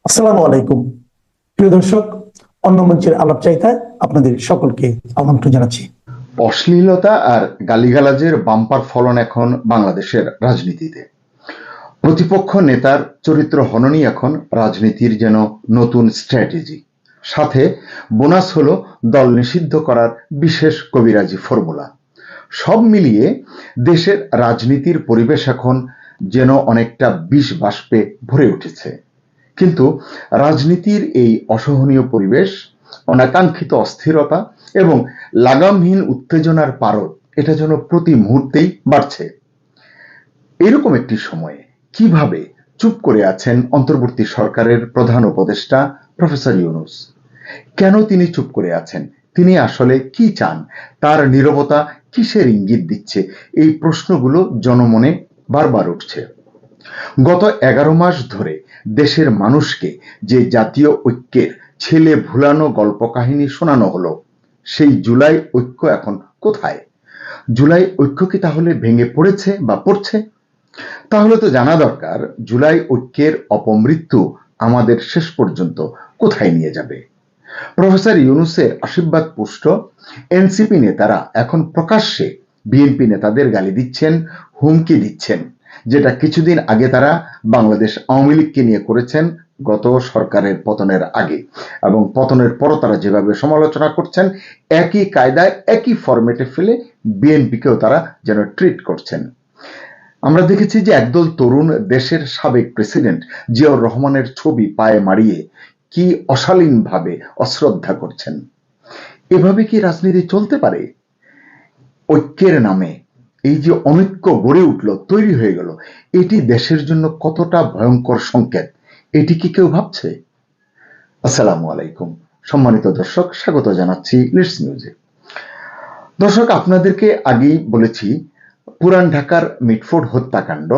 আসসালামু আলাইকুম প্রিয় দর্শক, অন্য মঞ্চের আলাপচারিতায় আপনাদের সকলকে আমন্ত্রণ জানাচ্ছি। অশ্লীলতা আর গালিগালাজের বাম্পার ফলন এখন বাংলাদেশের রাজনীতিতে। প্রতিপক্ষ নেতার চরিত্র হননই এখন রাজনীতির যেন নতুন স্ট্র্যাটেজি। সাথে বোনাস হলো দল নিষিদ্ধ করার বিশেষ কবিরাজি ফর্মুলা। সব মিলিয়ে দেশের রাজনীতির পরিবেশ এখন যেন অনেকটা বিষ বাষ্পে ভরে উঠেছে। কিন্তু রাজনীতির এই অসহনীয় পরিবেশ, অনাকাঙ্ক্ষিত অস্থিরতা এবং লাগামহীন উত্তেজনার পারদ এটা যেন প্রতি মুহূর্তেই বাড়ছে। এরকম একটি সময়ে কিভাবে চুপ করে আছেন অন্তর্বর্তী সরকারের প্রধান উপদেষ্টা প্রফেসর ইউনূস? কেন তিনি চুপ করে আছেন? তিনি আসলে কি চান? তার নীরবতা কিসের ইঙ্গিত দিচ্ছে? এই প্রশ্নগুলো জনমনে বারবার উঠছে। গত 11 মাস ধরে দেশের মানুষকে যে জাতীয় ঐক্যের ছেলে ভুলানো গল্প কাহিনী শোনানো হলো, সেই জুলাই ঐক্য এখন কোথায়? জুলাই ঐক্য কি তাহলে ভেঙে পড়েছে বা পড়ছে? তাহলে তো জানা দরকার জুলাই ঐক্যের অপমৃত্যু আমাদের শেষ পর্যন্ত কোথায় নিয়ে যাবে। প্রফেসর ইউনূসের আশীর্বাদ পুষ্ট এনসিপি নেতারা এখন প্রকাশ্যে বিএনপি নেতাদের গালি দিচ্ছেন, হুমকি দিচ্ছেন, যেটা কিছুদিন আগে তারা বাংলাদেশ আওয়ামী লীগকে নিয়ে করেছেন গত সরকারের পতনের আগে, এবং পতনের পরও তারা যেভাবে সমালোচনা করছেন একই কায়দায় একই ফরম্যাটে ফেলে বিএনপিকেও তারা যেন ট্রিট করছেন। আমরা দেখেছি যে একদল তরুণ দেশের সাবেক প্রেসিডেন্ট জিয়াউর রহমানের ছবি পায়ে মারিয়ে কি অশালীনভাবে অশ্রদ্ধা করছেন। এভাবে কি রাজনীতি চলতে পারে? ঐক্যের নামে এই যে অনৈক্য গড়ে উঠল, তৈরি হয়ে গেল, এটি দেশের জন্য কতটা ভয়ঙ্কর সংকেত, এটি কি কেউ ভাবছে? আসসালামু আলাইকুম সম্মানিত দর্শক, স্বাগত জানাচ্ছি লিডস নিউজে। দর্শক, আপনাদেরকে আগেই বলেছি পুরান ঢাকার মিটফোর্ড হত্যাকাণ্ড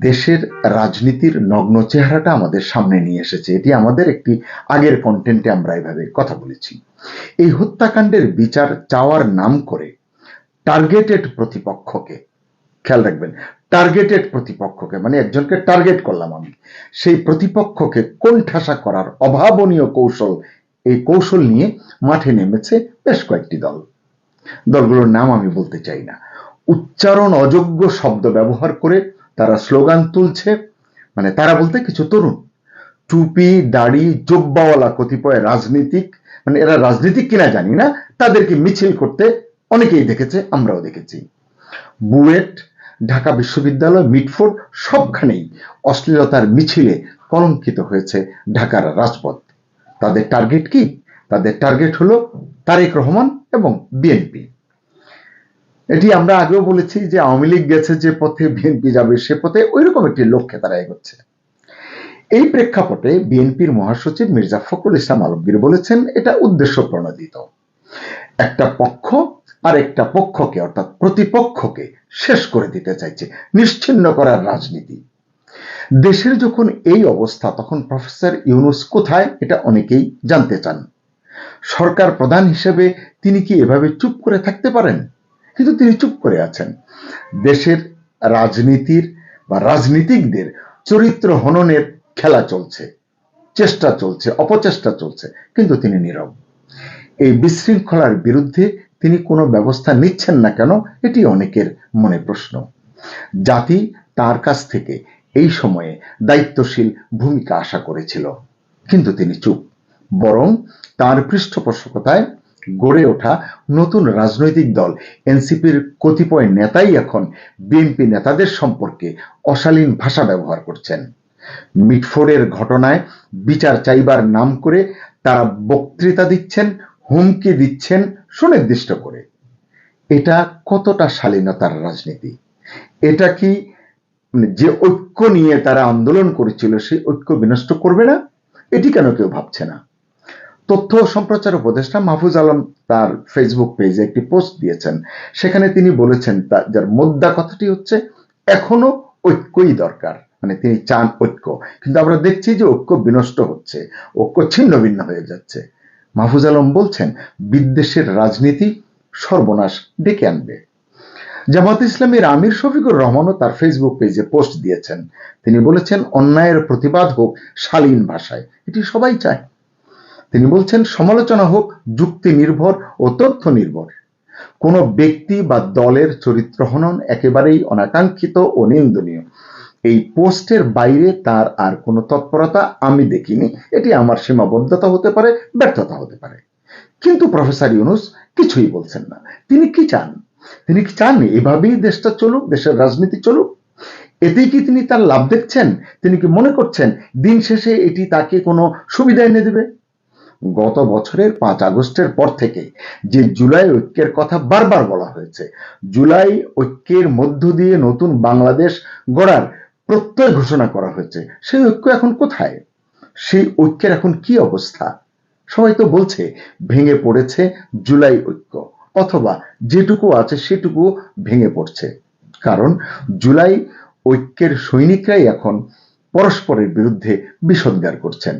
দেশের রাজনীতির নগ্ন চেহারাটা আমাদের সামনে নিয়ে এসেছে। এটি আমাদের একটি আগের কন্টেন্টে আমরা এভাবে কথা বলেছি। এই হত্যাকাণ্ডের বিচার চাওয়ার নাম করে টার্গেটেড প্রতিপক্ষকে, খেয়াল রাখবেন, টার্গেটেড প্রতিপক্ষকে মানে একজনকে টার্গেট করলাম আমি, সেই প্রতিপক্ষকে কোণঠাসা করার অভাবনীয় কৌশল, এই কৌশল নিয়ে মাঠে নেমেছে বেশ কয়েকটি দল। দলগুলোর নাম আমি বলতে চাই না। উচ্চারণ অযোগ্য শব্দ ব্যবহার করে তারা স্লোগান তুলছে, মানে তারা বলতে কিছু তরুণ, টুপি দাড়ি জোব্বাওয়ালা কতিপয় রাজনীতিক, মানে এরা রাজনীতিক কিনা জানি না, তাদেরকে মিছিল করতে অনেকেই দেখেছে, আমরাও দেখেছি। বুয়েট, ঢাকা বিশ্ববিদ্যালয়, মিটফোর্ড সবখানেই অশ্লীলতার মিছিলে কলঙ্কিত হয়েছে ঢাকার রাজপথ। তাদের টার্গেট কি? তাদের টার্গেট হলো তারেক রহমান এবং বিএনপি। এটি আমরা আগেও বলেছি যে আওয়ামী লীগ গেছে যে পথে বিএনপি যাবে সে পথে, ওইরকম একটি লক্ষ্যে তারা এগোচ্ছে। এই প্রেক্ষাপটে বিএনপির মহাসচিব মির্জা ফখরুল ইসলাম আলমগীর বলেছেন এটা উদ্দেশ্য প্রণোদিত। একটা পক্ষ আর একটা পক্ষকে অর্থাৎ প্রতিপক্ষকে শেষ করে দিতে চাইছে, নিশ্চিহ্ন করার রাজনীতি। দেশের যখন এই অবস্থা, তখন প্রফেসর ইউনূস কোথায় এটা অনেকেই জানতে চান। সরকার প্রধান হিসেবে তিনি কি এভাবে চুপ করে থাকতে পারেন? কিন্তু তিনি চুপ করে আছেন। দেশের রাজনীতির বা রাজনীতিকদের চরিত্র হননের খেলা চলছে, চেষ্টা চলছে, অপচেষ্টা চলছে, কিন্তু তিনি নীরব। এই বিশৃঙ্খলার বিরুদ্ধে তিনি কোনো ব্যবস্থা নিচ্ছেন না কেন, এটি অনেকের মনে প্রশ্ন। জাতি তার কাছ থেকে এই সময়ে দায়িত্বশীল ভূমিকা আশা করেছিল, কিন্তু তিনি চুপ। বরং তার পৃষ্ঠপোষকতায় গড়ে ওঠা নতুন রাজনৈতিক দল এনসিপির কতিপয় নেতাই এখন বিএনপি নেতাদের সম্পর্কে অশালীন ভাষা ব্যবহার করছেন। মিটফোর্ডের ঘটনায় বিচার চাইবার নাম করে তারা বক্তৃতা দিচ্ছেন, হুমকি দিচ্ছেন সুনির্দিষ্ট করে। এটা কতটা শালীনতার রাজনীতি? এটা কি যে ঐক্য নিয়ে তারা আন্দোলন করেছিল সেই ঐক্য বিনষ্ট করবে না? এটি কেন কেউ ভাবছে না? তথ্য সম্প্রচার উপদেষ্টা মাহফুজ আলম তার ফেসবুক পেজে একটি পোস্ট দিয়েছেন, সেখানে তিনি বলেছেন যার মোদ্দা কথাটি হচ্ছে এখনো ঐক্যই দরকার, মানে তিনি চান ঐক্য, কিন্তু আমরা দেখছি যে ঐক্য বিনষ্ট হচ্ছে, ঐক্য ছিন্ন ভিন্ন হয়ে যাচ্ছে। মাহফুজ আলম বলছেন বিদ্বেষের রাজনীতি সর্বনাশ ডেকে আনবে। জামাত ইসলামীর আমির শফিকুর রহমানও তার ফেসবুক পেজে পোস্ট দিয়েছেন। তিনি বলেছেন, অন্যায়ের প্রতিবাদ হোক শালীন ভাষায়, এটি সবাই চায়। তিনি বলছেন, সমালোচনা হোক যুক্তি নির্ভর ও তথ্য নির্ভর। কোনো ব্যক্তি বা দলের চরিত্র হনন একেবারেই অনাকাঙ্ক্ষিত ও নিন্দনীয়। এই পোস্টের বাইরে তার আর কোনো তৎপরতা আমি দেখিনি। এটি আমার সীমাবদ্ধতা হতে পারে, ব্যর্থতা হতে পারে। কিন্তু প্রফেসর ইউনূস কিছুই বলছেন না। তিনি কি চান? তিনি কি চান এভাবেই দেশটা চলুক, দেশের রাজনীতি চলুক? এতেই কি তিনি তার লাভ দেখছেন? তিনি কি মনে করছেন দিন শেষে এটি তাকে কোনো সুবিধা এনে দেবে? গত বছরের 5 আগস্টের পর থেকে যে জুলাই ঐক্যের কথা বারবার বলা হয়েছে, জুলাই ঐক্যের মধ্য দিয়ে নতুন বাংলাদেশ গড়ার প্রত্যয় ঘোষণা করা হয়েছে, সেই ঐক্য এখন কোথায়? সেই ঐক্যের এখন কি অবস্থা? সবাই তো বলছে ভেঙে পড়েছে জুলাই ঐক্য, অথবা যেটুকু আছে সেটুকু ভেঙে পড়ছে। কারণ জুলাই ঐক্যের সৈনিকরাই এখন পরস্পরের বিরুদ্ধে বিষোদ্গার করছেন।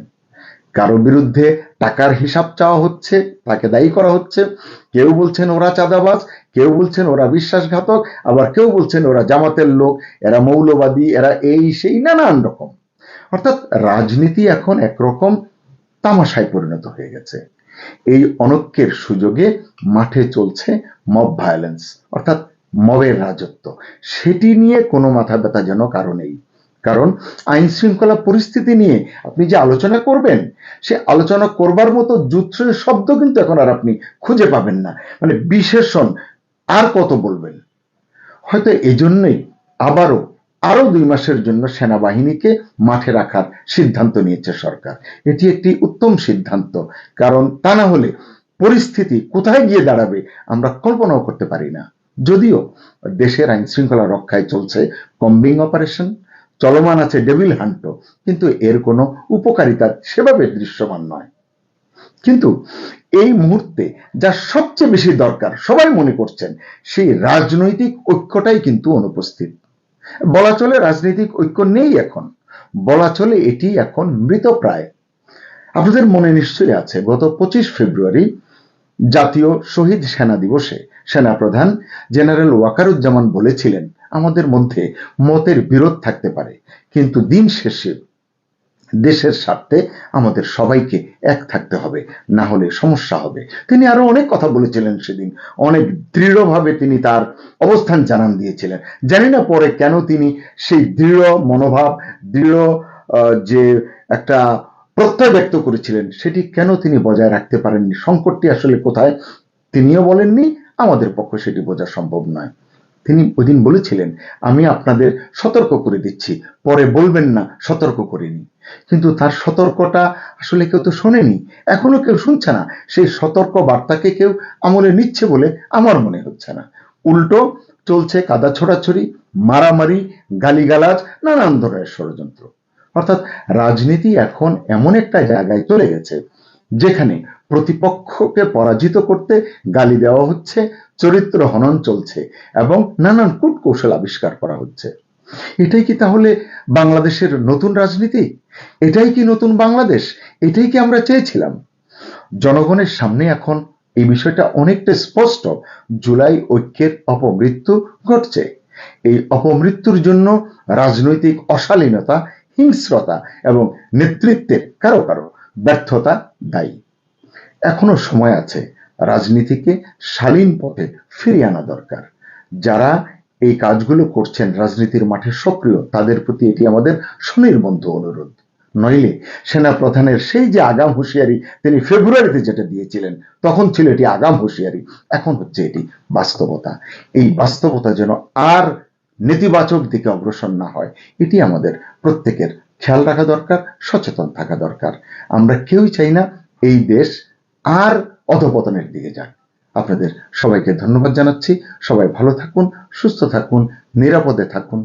কারো বিরুদ্ধে টাকার হিসাব চাওয়া হচ্ছে, তাকে দায়ী করা হচ্ছে। কেউ বলছেন ওরা চাঁদাবাজ, কেউ বলছেন ওরা বিশ্বাসঘাতক, আবার কেউ বলছেন ওরা জামাতের লোক, এরা মৌলবাদী, এরা এই সেই নানান রকম। অর্থাৎ রাজনীতি এখন একরকম তামাশায় পরিণত হয়ে গেছে। এই অনৈক্যের সুযোগে মাঠে চলছে মব ভায়োলেন্স, অর্থাৎ মবের রাজত্ব। সেটি নিয়ে কোনো মাথা ব্যথা যেন কারো নেই। কারণ আইন শৃঙ্খলা পরিস্থিতি নিয়ে আপনি যে আলোচনা করবেন, সে আলোচনা করবার মতো জুৎসই শব্দ কিন্তু এখন আর আপনি খুঁজে পাবেন না। মানে বিশেষণ আর কত বলবেন? হয়তো এজন্যই আরো 2 মাসের জন্য সেনাবাহিনীকে মাঠে রাখার সিদ্ধান্ত নিয়েছে সরকার। এটি একটি উত্তম সিদ্ধান্ত, কারণ তা না হলে পরিস্থিতি কোথায় গিয়ে দাঁড়াবে আমরা কল্পনাও করতে পারি না। যদিও দেশের আইন শৃঙ্খলা রক্ষায় চলছে কম্বিং অপারেশন, চলমান আছে ডেভিল হান্টও, কিন্তু এর কোনো উপকারিতা সেভাবে দৃশ্যমান নয়। কিন্তু এই মুহূর্তে যা সবচেয়ে বেশি দরকার সবাই মনে করছেন, সেই রাজনৈতিক ঐক্যটাই কিন্তু অনুপস্থিত। বলা চলে রাজনৈতিক ঐক্য নেই এখন, বলা চলে এটি এখন মৃতপ্রায়। আপনাদের মনে নিশ্চয়ই আছে, গত 25 ফেব্রুয়ারি জাতীয় শহীদ সেনা দিবসে সেনাপ্রধান জেনারেল ওয়াকারুজ্জামান বলেছিলেন, আমাদের মধ্যে মতের বিরোধ থাকতে পারে, কিন্তু দিন শেষে দেশের স্বার্থে আমাদের সবাইকে এক থাকতে হবে, না হলে সমস্যা হবে। তিনি আরো অনেক কথা বলেছিলেন সেদিন, অনেক দৃঢ়ভাবে তিনি তার অবস্থান জানান দিয়েছিলেন। জানি না পরে কেন তিনি সেই দৃঢ় মনোভাব, দৃঢ় যে একটা প্রত্যয় ব্যক্ত করেছিলেন, সেটি কেন তিনি বজায় রাখতে পারেননি? সংকটটি আসলে কোথায় তিনিও বলেননি, আমাদের পক্ষে সেটি বোঝা সম্ভব নয়। তিনি ওইদিন বলেছিলেন, আমি আপনাদের সতর্ক করে দিচ্ছি, পরে বলবেন না সতর্ক করিনি। কিন্তু তার সতর্কটা আসলে কেউ তো শোনেনি, এখনো কেউ শুনছে না। সেই সতর্ক বার্তাকে কেউ আমলে নিচ্ছে বলে আমার মনে হচ্ছে না। উল্টো চলছে কাদা ছোড়াছড়ি, মারামারি, গালিগালাজ, নানান ধরনের ষড়যন্ত্র। অর্থাৎ রাজনীতি এখন এমন একটা জায়গায় চলে গেছে যেখানে প্রতিপক্ষকে পরাজিত করতে গালি দেওয়া হচ্ছে, চরিত্র হনন চলছে এবং নানান কূটকৌশল আবিষ্কার করা হচ্ছে। এটাই কি তাহলে বাংলাদেশের নতুন রাজনীতি? এটাই কি নতুন বাংলাদেশ? এটাই কি আমরা চেয়েছিলাম? জনগণের সামনে এখন এই বিষয়টা অনেকটা স্পষ্ট। জুলাই ঐক্যের অপমৃত্যু ঘটছে। এই অপমৃত্যুর জন্য রাজনৈতিক অশালীনতা, হিংস্রতা এবং নেতৃত্বের কারো কারো ব্যর্থতা দায়ী। এখনো সময় আছে, রাজনীতিকে শালীন পথে ফিরিয়ে আনা দরকার। যারা এই কাজগুলো করছেন রাজনীতির মাঠে সক্রিয়, তাদের প্রতি এটি আমাদের সুনির্বন্ধ অনুরোধ। নইলে সেনা প্রধানের সেই যে আগাম হুঁশিয়ারি তিনি ফেব্রুয়ারিতে যেটা দিয়েছিলেন, তখন ছিল এটি আগাম হুঁশিয়ারি, এখন হচ্ছে এটি বাস্তবতা। এই বাস্তবতা যেন আর নেতিবাচক দিকে অগ্রসর না হয়, এটি আমাদের প্রত্যেকের খেয়াল রাখা দরকার, সচেতন থাকা দরকার। আমরা কেউই চাই না এই দেশ আর অধপতনের দিকে যাক। আপনাদের সবাইকে ধন্যবাদ জানাচ্ছি। সবাই ভালো থাকুন, সুস্থ থাকুন, নিরাপদে থাকুন।